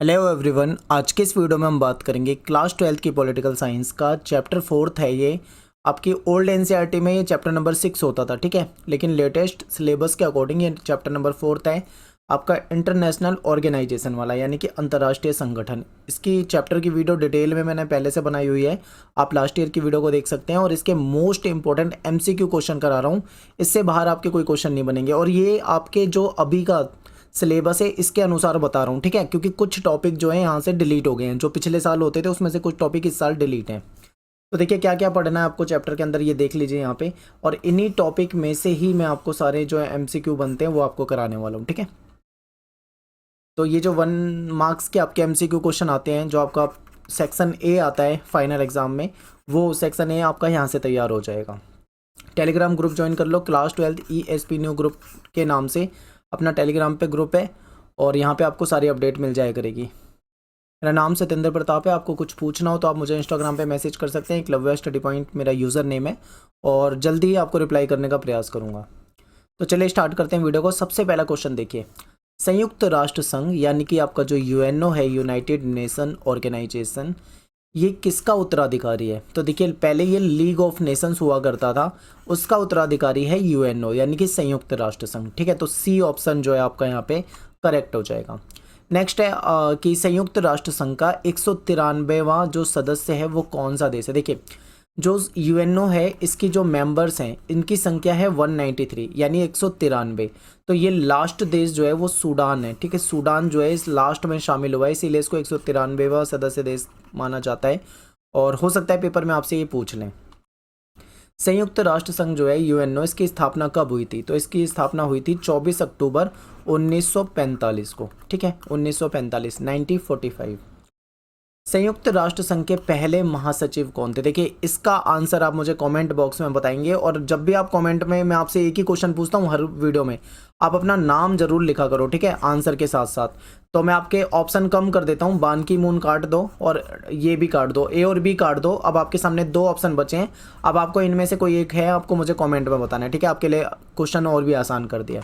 Hello everyone, आज के इस वीडियो में हम बात करेंगे क्लास 12th की पॉलिटिकल साइंस का चैप्टर 4th है। ये आपकी ओल्ड एनसीईआरटी में ये चैप्टर नंबर 6 होता था, ठीक है। लेकिन लेटेस्ट सिलेबस के अकॉर्डिंग ये चैप्टर नंबर 4th है आपका इंटरनेशनल ऑर्गेनाइजेशन वाला, यानी कि अंतर्राष्ट्रीय संगठन। इसकी चैप्टर की वीडियो डिटेल में मैंने पहले से बनाई हुई है, आप लास्ट ईयर की वीडियो को देख सकते हैं। और इसके मोस्ट इंपॉर्टेंट एमसीक्यू क्वेश्चन करा रहा हूँ, इससे बाहर आपके कोई क्वेश्चन नहीं बनेंगे। और ये आपके जो अभी का सिलेबस है इसके अनुसार बता रहा हूँ, ठीक है। क्योंकि कुछ टॉपिक जो है यहाँ से डिलीट हो गए हैं, जो पिछले साल होते थे उसमें से कुछ टॉपिक इस साल डिलीट हैं। तो देखिए क्या क्या पढ़ना है आपको चैप्टर के अंदर, ये देख लीजिए यहाँ पे। और इन्हीं टॉपिक में से ही मैं आपको सारे जो है एमसीक्यू बनते हैं वो आपको कराने वाला हूँ, ठीक है। तो ये जो 1 मार्क्स के आपके एमसीक्यू क्वेश्चन आते हैं, जो आपका सेक्शन ए आता है फाइनल एग्जाम में, वो सेक्शन ए आपका यहाँ से तैयार हो जाएगा। टेलीग्राम ग्रुप ज्वाइन कर लो, क्लास 12 ESP न्यू ग्रुप के नाम से अपना टेलीग्राम पे ग्रुप है, और यहाँ पे आपको सारी अपडेट मिल जाया करेगी। मेरा नाम सत्येंद्र प्रताप है। आपको कुछ पूछना हो तो आप मुझे इंस्टाग्राम पे मैसेज कर सकते हैं, एकलव्य स्टडी पॉइंट मेरा यूज़र नेम है, और जल्दी ही आपको रिप्लाई करने का प्रयास करूँगा। तो चलिए स्टार्ट करते हैं वीडियो को। सबसे पहला क्वेश्चन देखिए, संयुक्त राष्ट्र संघ यानी कि आपका जो यूएनओ है, यूनाइटेड नेशन ऑर्गेनाइजेशन, ये किसका उत्तराधिकारी है? तो देखिए पहले ये लीग ऑफ नेशंस हुआ करता था, उसका उत्तराधिकारी है यूएनओ यानी कि संयुक्त राष्ट्र संघ, ठीक है। तो सी ऑप्शन जो है आपका यहाँ पे करेक्ट हो जाएगा। नेक्स्ट है कि संयुक्त राष्ट्र संघ का 193वां जो सदस्य है वो कौन सा देश है? देखिए जो यूएनओ है इसकी जो मेंबर्स हैं इनकी संख्या है 193 यानी 193। तो ये लास्ट देश जो है वो सूडान है, ठीक है। सूडान जो है इस लास्ट में शामिल हुआ है, इसीलिए इसको 193वां सदस्य देश माना जाता है। और हो सकता है पेपर में आपसे ये पूछ लें, संयुक्त राष्ट्र संघ जो है यूएनओ, इसकी स्थापना कब हुई थी? तो इसकी स्थापना हुई थी 24 अक्टूबर 1945 को, ठीक है। 1945 1945। संयुक्त राष्ट्र संघ के पहले महासचिव कौन थे? देखिए इसका आंसर आप मुझे कमेंट बॉक्स में बताएंगे, और जब भी आप कमेंट में, मैं आपसे एक ही क्वेश्चन पूछता हूँ हर वीडियो में, आप अपना नाम जरूर लिखा करो, ठीक है, आंसर के साथ साथ। तो मैं आपके ऑप्शन कम कर देता हूँ, बान की मून काट दो और ये भी काट दो, ए और बी काट दो। अब आपके सामने 2 ऑप्शन बचे हैं, अब आपको इनमें से कोई एक है, आपको मुझे कॉमेंट में बताना है, ठीक है। आपके लिए क्वेश्चन और भी आसान कर दिया।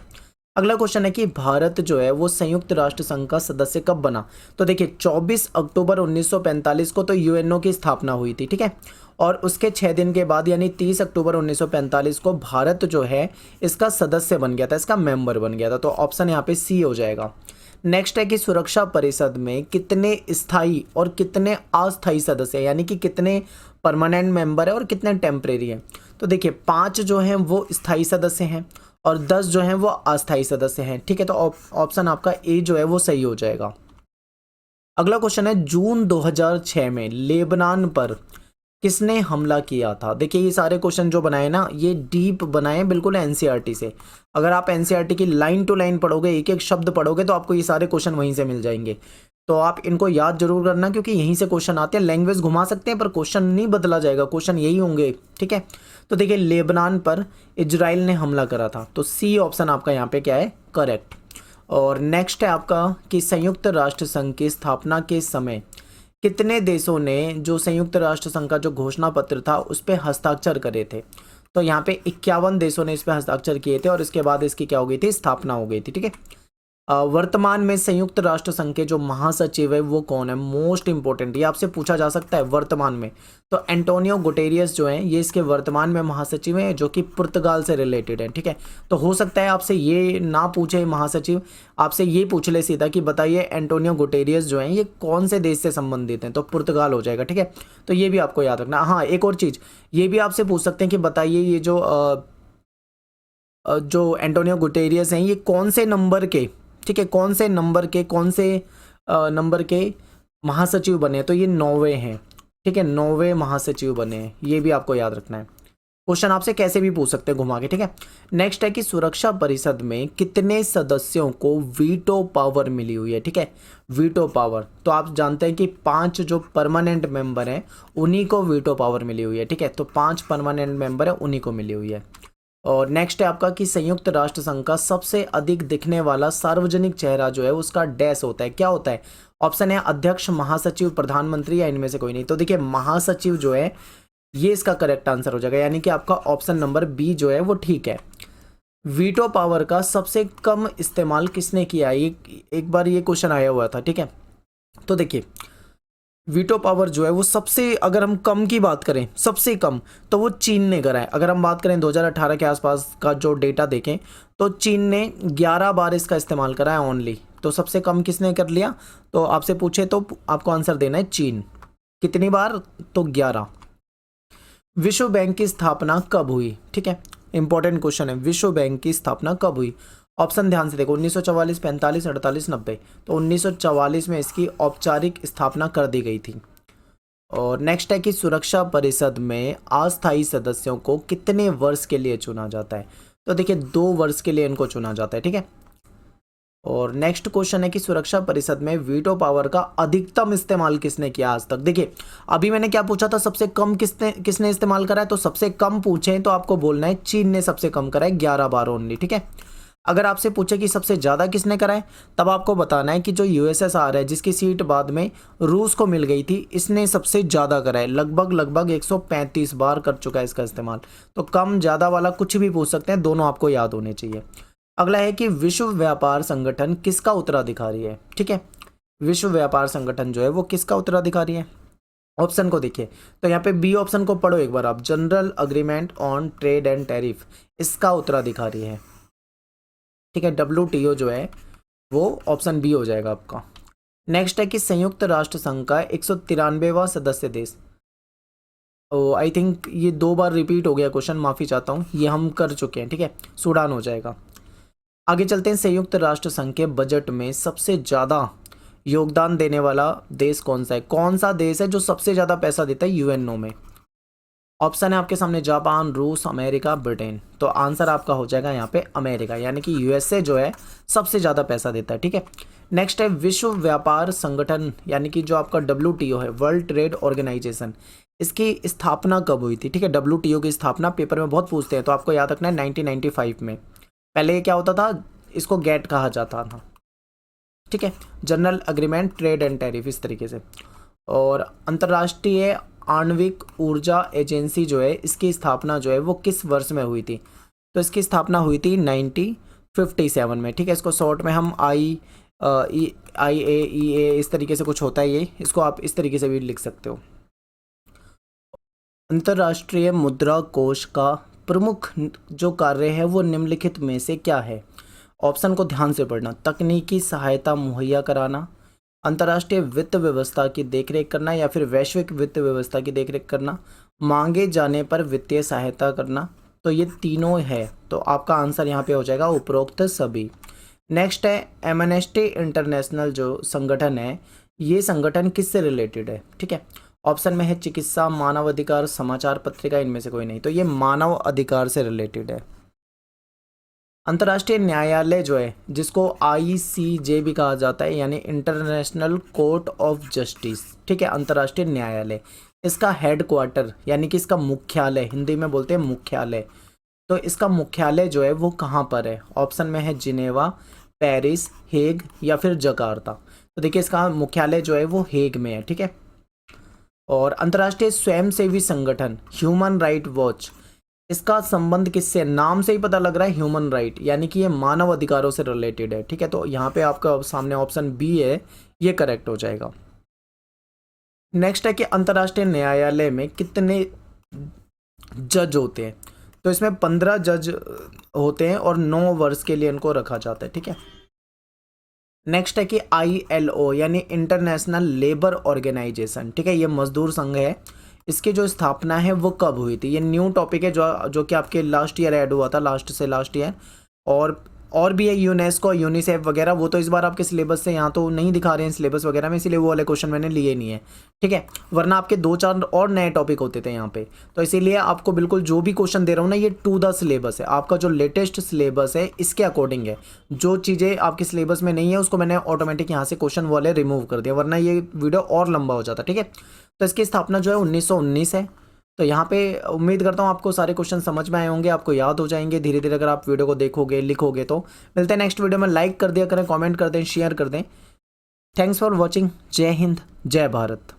अगला क्वेश्चन है कि भारत जो है वो संयुक्त राष्ट्र संघ का सदस्य कब बना? तो देखिए 24 अक्टूबर 1945 को तो यूएनओ की स्थापना हुई थी, ठीक है। और उसके 6 दिन के बाद यानी 30 अक्टूबर 1945 को भारत जो है इसका सदस्य बन गया था, इसका मेंबर बन गया था। तो ऑप्शन यहाँ पे सी हो जाएगा। नेक्स्ट है कि सुरक्षा परिषद में कितने स्थायी और कितने अस्थायी सदस्य हैं, यानी कि कितने परमानेंट मेंबर है और कितने टेम्परेरी हैं? तो देखिए 5 जो हैं वो स्थायी सदस्य हैं और 10 जो हैं वो अस्थायी सदस्य हैं, ठीक है। तो ऑप्शन आपका ए जो है वो सही हो जाएगा। अगला क्वेश्चन है, जून 2006 में लेबनान पर किसने हमला किया था? देखिए ये सारे क्वेश्चन जो बनाए ना, ये डीप बनाए बिल्कुल एनसीईआरटी से। अगर आप एनसीईआरटी की लाइन टू लाइन पढ़ोगे, एक एक शब्द पढ़ोगे, तो आपको ये सारे क्वेश्चन वहीं से मिल जाएंगे। तो आप इनको याद जरूर करना, क्योंकि यहीं से क्वेश्चन आते हैं। लैंग्वेज घुमा सकते हैं पर क्वेश्चन नहीं बदला जाएगा, क्वेश्चन यही होंगे, ठीक है। तो देखिए लेबनान पर इजराइल ने हमला करा था, तो सी ऑप्शन आपका यहाँ पे क्या है? करेक्ट। और नेक्स्ट है आपका कि संयुक्त राष्ट्र संघ की स्थापना के समय कितने देशों ने जो संयुक्त राष्ट्र संघ का जो घोषणा पत्र था उस पर हस्ताक्षर करे थे? तो यहाँ पे 51 देशों ने इस पर हस्ताक्षर किए थे, और इसके बाद इसकी क्या हो गई थी? स्थापना हो गई थी, ठीक है। वर्तमान में संयुक्त राष्ट्र संघ के जो महासचिव है वो कौन है? मोस्ट इंपॉर्टेंट, ये आपसे पूछा जा सकता है वर्तमान में। तो एंटोनियो गुटेरियस जो हैं ये इसके वर्तमान में महासचिव हैं, जो कि पुर्तगाल से रिलेटेड है, ठीक है। तो हो सकता है आपसे ये ना पूछे महासचिव, आपसे ये पूछ ले सीधा कि बताइए एंटोनियो गुटेरियस जो हैं ये कौन से देश से संबंधित हैं, तो पुर्तगाल हो जाएगा, ठीक है। तो ये भी आपको याद रखना। हाँ एक और चीज़ ये भी आपसे पूछ सकते हैं कि बताइए ये जो एंटोनियो गुटेरियस हैं ये कौन से नंबर के, ठीक है, कौन से नंबर के महासचिव बने? तो ये 9वें हैं, ठीक है, 9वें महासचिव बने हैं, ये भी आपको याद रखना है। क्वेश्चन आपसे कैसे भी पूछ सकते हैं घुमा के, ठीक है। नेक्स्ट है कि सुरक्षा परिषद में कितने सदस्यों को वीटो पावर मिली हुई है? ठीक है, वीटो पावर। तो आप जानते हैं कि 5 जो परमानेंट मेंबर हैं उन्हीं को वीटो पावर मिली हुई है, ठीक है। तो 5 परमानेंट मेंबर है उन्हीं को मिली हुई है। और नेक्स्ट है आपका कि संयुक्त राष्ट्र संघ का सबसे अधिक दिखने वाला सार्वजनिक चेहरा जो है उसका डैश होता है, क्या होता है? ऑप्शन है अध्यक्ष, महासचिव, प्रधानमंत्री, या इनमें से कोई नहीं। तो देखिए महासचिव जो है ये इसका करेक्ट आंसर हो जाएगा, यानी कि आपका ऑप्शन नंबर बी जो है वो ठीक है। वीटो पावर का सबसे कम इस्तेमाल किसने किया है? एक बार ये क्वेश्चन आया हुआ था, ठीक है। तो देखिए वीटो पावर जो है वो सबसे, अगर हम कम की बात करें सबसे कम, तो वो चीन ने करा है। अगर हम बात करें 2018 के आसपास का जो डेटा देखें तो चीन ने 11 बार इसका इस्तेमाल करा है ओनली। तो सबसे कम किसने कर लिया, तो आपसे पूछे तो आपको आंसर देना है चीन। कितनी बार, तो 11। विश्व बैंक की स्थापना कब हुई, ठीक है, इंपॉर्टेंट क्वेश्चन है, विश्व बैंक की स्थापना कब हुई। ऑप्शन ध्यान से देखो, 1944, 45, 48, 90। तो 1944 में इसकी औपचारिक स्थापना कर दी गई थी। और नेक्स्ट है कि सुरक्षा परिषद में अस्थायी सदस्यों को कितने वर्ष के लिए चुना जाता है। तो देखिए 2 वर्ष के लिए इनको चुना जाता है, ठीक है। और नेक्स्ट क्वेश्चन है कि सुरक्षा परिषद में वीटो पावर का अधिकतम इस्तेमाल किसने किया आज तक। देखिए अभी मैंने क्या पूछा था, सबसे कम किसने इस्तेमाल करा है, तो सबसे कम पूछे तो आपको बोलना है चीन ने सबसे कम करा है, 11 बार ओनली, ठीक है। अगर आपसे पूछे कि सबसे ज़्यादा किसने करा है, तब आपको बताना है कि जो यूएसएसआर है जिसकी सीट बाद में रूस को मिल गई थी, इसने सबसे ज़्यादा करा है, लगभग 135 बार कर चुका है इसका इस्तेमाल। तो कम ज़्यादा वाला कुछ भी पूछ सकते हैं, दोनों आपको याद होने चाहिए। अगला है कि विश्व व्यापार संगठन किसका उत्तराधिकारी है, ठीक है। विश्व व्यापार संगठन जो है वो किसका उत्तराधिकारी है। ऑप्शन को देखिए, तो यहाँ पे बी ऑप्शन को पढ़ो एक बार आप, general agreement on trade and tariff, इसका उत्तराधिकारी है, ठीक है। WTO जो है वो ऑप्शन बी हो जाएगा आपका। नेक्स्ट है कि संयुक्त राष्ट्र संघ का 193वां सदस्य देश, आई थिंक ये 2 बार रिपीट हो गया क्वेश्चन, माफ़ी चाहता हूँ, ये हम कर चुके हैं, ठीक है, सूडान हो जाएगा। आगे चलते हैं, संयुक्त राष्ट्र संघ के बजट में सबसे ज़्यादा योगदान देने वाला देश कौन सा है, कौन सा देश है जो सबसे ज़्यादा पैसा देता है यूएनओ में। ऑप्शन है आपके सामने, जापान, रूस, अमेरिका, ब्रिटेन। तो आंसर आपका हो जाएगा यहाँ पे अमेरिका, यानी कि यूएसए जो है सबसे ज़्यादा पैसा देता है, ठीक है। नेक्स्ट है विश्व व्यापार संगठन, यानी कि जो आपका WTO है, वर्ल्ड ट्रेड ऑर्गेनाइजेशन, इसकी स्थापना कब हुई थी, ठीक है। WTO की स्थापना पेपर में बहुत पूछते हैं, तो आपको याद रखना है 1995 में। पहले क्या होता था, इसको गेट कहा जाता था, ठीक है, general agreement trade and tariff, इस तरीके से। और अंतर्राष्ट्रीय आणविक ऊर्जा एजेंसी जो है, इसकी स्थापना जो है वो किस वर्ष में हुई थी, तो इसकी स्थापना हुई थी 1957 में, ठीक है। इसको शॉर्ट में हम IAEA इस तरीके से कुछ होता है ये, इसको आप इस तरीके से भी लिख सकते हो। अंतर्राष्ट्रीय मुद्रा कोष का प्रमुख जो कार्य है वो निम्नलिखित में से क्या है। ऑप्शन को ध्यान से पढ़ना, तकनीकी सहायता मुहैया कराना, अंतर्राष्ट्रीय वित्त व्यवस्था की देखरेख करना, या फिर वैश्विक वित्त व्यवस्था की देखरेख करना, मांगे जाने पर वित्तीय सहायता करना। तो ये तीनों है, तो आपका आंसर यहाँ पे हो जाएगा उपरोक्त सभी। नेक्स्ट है एमनेस्टी इंटरनेशनल जो संगठन है, ये संगठन किससे रिलेटेड है, ठीक है। ऑप्शन में है चिकित्सा, मानव अधिकार, समाचार पत्रिका, इनमें से कोई नहीं, तो ये मानव अधिकार से रिलेटेड है। अंतर्राष्ट्रीय न्यायालय जो है, जिसको ICJ भी कहा जाता है, यानी इंटरनेशनल कोर्ट ऑफ जस्टिस, ठीक है, अंतर्राष्ट्रीय न्यायालय, इसका हेड क्वार्टर यानी कि इसका मुख्यालय, हिंदी में बोलते हैं मुख्यालय, तो इसका मुख्यालय जो है वो कहाँ पर है। ऑप्शन में है जिनेवा, पेरिस, हेग, या फिर जकार्ता। तो देखिए इसका मुख्यालय जो है वो हेग में है, ठीक है। और अंतर्राष्ट्रीय स्वयंसेवी संगठन ह्यूमन राइट वॉच, इसका संबंध किससे, नाम से ही पता लग रहा है ह्यूमन राइट, यानी कि ये मानव अधिकारों से रिलेटेड है, ठीक है। तो यहाँ पे आपका सामने ऑप्शन बी है, ये करेक्ट हो जाएगा। नेक्स्ट है कि अंतर्राष्ट्रीय न्यायालय में कितने जज होते हैं, तो इसमें 15 जज होते हैं और 9 वर्ष के लिए इनको रखा जाता है, ठीक है। नेक्स्ट है कि ILO यानी इंटरनेशनल लेबर ऑर्गेनाइजेशन, ठीक है, ये मजदूर संघ है, इसकी जो स्थापना है वो कब हुई थी। ये न्यू टॉपिक है जो कि आपके लास्ट ईयर ऐड हुआ था, लास्ट से लास्ट ईयर। और भी है यूनेस्को, यूनिसेफ वगैरह, वो तो इस बार आपके सिलेबस से यहाँ तो नहीं दिखा रहे हैं सिलेबस वगैरह में, इसीलिए वो वाले क्वेश्चन मैंने लिए नहीं है, ठीक है। वरना आपके 2-4 और नए टॉपिक होते थे यहाँ पे, तो इसीलिए आपको बिल्कुल जो भी क्वेश्चन दे रहा हूँ ना, ये टू द सिलेबस है, आपका जो लेटेस्ट सिलेबस है इसके अकॉर्डिंग है। जो चीज़ें आपके सिलेबस में नहीं है उसको मैंने ऑटोमेटिक यहाँ से क्वेश्चन वाले रिमूव कर दिया, वरना ये वीडियो और लंबा हो जाता, ठीक है। तो इसकी स्थापना जो है 1919 है। तो यहाँ पे उम्मीद करता हूँ आपको सारे क्वेश्चन समझ में आए होंगे, आपको याद हो जाएंगे धीरे धीरे अगर आप वीडियो को देखोगे लिखोगे तो। मिलते हैं नेक्स्ट वीडियो में, लाइक कर दिया करें, कमेंट कर दें, शेयर कर दें। Thanks for watching. जय हिंद, जय भारत।